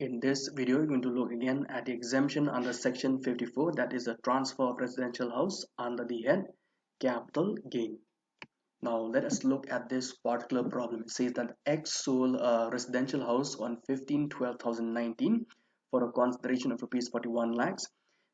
In this video, we're going to look again at the exemption under section 54, that is the transfer of residential house under the head capital gain. Now let us look at this particular problem. It says that X sold a residential house on 15/12/2019 for a consideration of rupees 41 lakhs.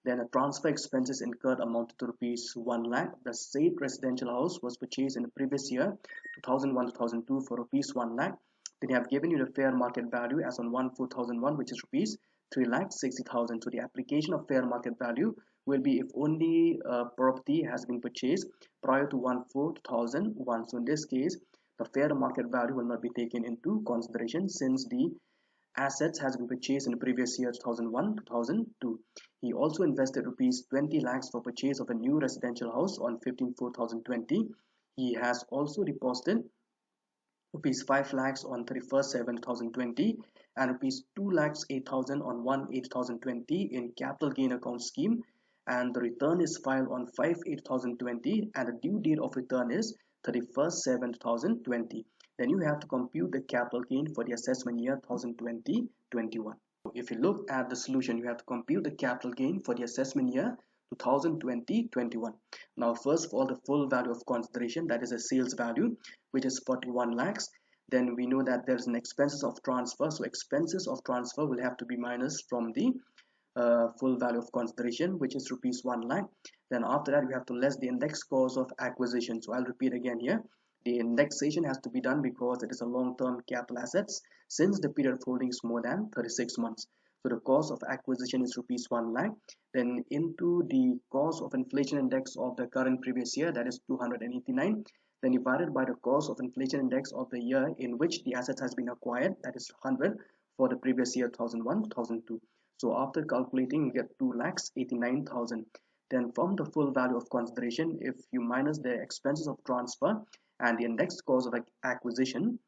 Then the transfer expenses incurred amounted to rupees 1 lakh. The said residential house was purchased in the previous year 2001-2002 for rupees 1 lakh. They have given you the fair market value as on 1/4/2001, which is rupees 3,60,000. So the application of fair market value will be if only property has been purchased prior to 1/4/2001. So in this case, the fair market value will not be taken into consideration since the assets has been purchased in the previous year 2001-2002. He also invested rupees 20 lakhs for purchase of a new residential house on 15/4/2020. He has also deposited rupees 5 lakhs on 31/7/2020 and rupees 2 lakhs 8,000 on 1/8/2020 in capital gain account scheme, and the return is filed on 5/8/2020 and the due date of return is 31/7/2020. Then you have to compute the capital gain for the assessment year 2020-21. If you look at the solution, you have to compute the capital gain for the assessment year 2020-21. Now first of all, the full value of consideration, that is a sales value, which is 41 lakhs. Then we know that there's an expenses of transfer, so expenses of transfer will have to be minus from the full value of consideration, which is rupees 1 lakh. Then after that, we have to less the index cost of acquisition. So I'll repeat again here. The indexation has to be done because it is a long-term capital assets since the period of holding is more than 36 months. So the cost of acquisition is rupees 1 lakh. Then into the cost of inflation index of the current previous year, that is 289. Then divided by the cost of inflation index of the year in which the asset has been acquired, that is 100 for the previous year 2001-2002. So after calculating, you get 2,89,000. Then from the full value of consideration, if you minus the expenses of transfer and the index cost of acquisition,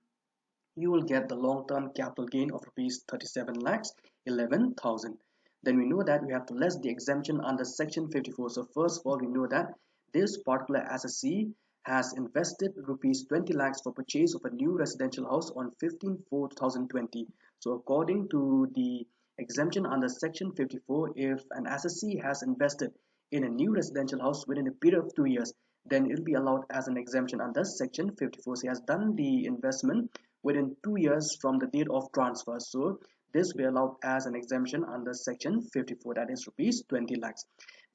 you will get the long-term capital gain of rupees 37 lakhs 11,000. Then we know that we have to less the exemption under section 54. So first of all, we know that this particular assessee has invested rupees 20 lakhs for purchase of a new residential house on 15/4/2020. So according to the exemption under section 54, if an assessee has invested in a new residential house within a period of 2 years, then it will be allowed as an exemption under section 54. So he has done the investment within 2 years from the date of transfer. So this will be allowed as an exemption under section 54, that is rupees 20 lakhs.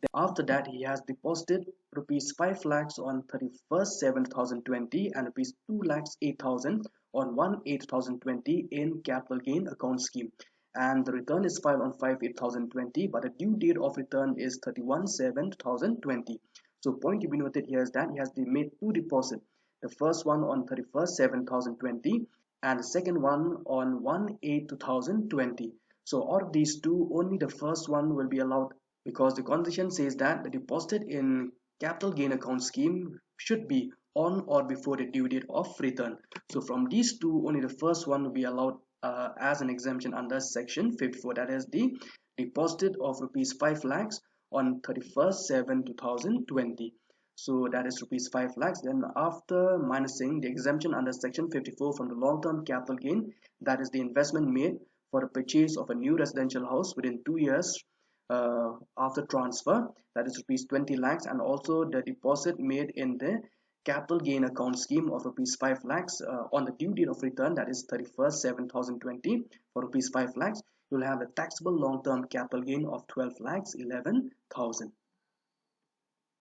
Then after that, he has deposited rupees 5 lakhs on 31/7/2020 and rupees 2 lakhs 8,000 on 1/8/2020 in capital gain account scheme. And the return is filed on 5/8/2020, but the due date of return is 31/7/2020. So point to be noted here is that he has made two deposits. The first one on 31/7/2020 and the second one on 1/8/2020. So out of these two, only the first one will be allowed because the condition says that the deposit in capital gain account scheme should be on or before the due date of return. So from these two, only the first one will be allowed as an exemption under section 54, that is the deposit of rupees 5 lakhs on 31/7/2020. So that is rupees 5 lakhs. Then after minusing the exemption under section 54 from the long-term capital gain, that is the investment made for the purchase of a new residential house within 2 years after transfer, that is rupees 20 lakhs, and also the deposit made in the capital gain account scheme of rupees 5 lakhs on the due date of return, that is 31/7/2020 for rupees 5 lakhs, you will have a taxable long-term capital gain of 12 lakhs 11,000.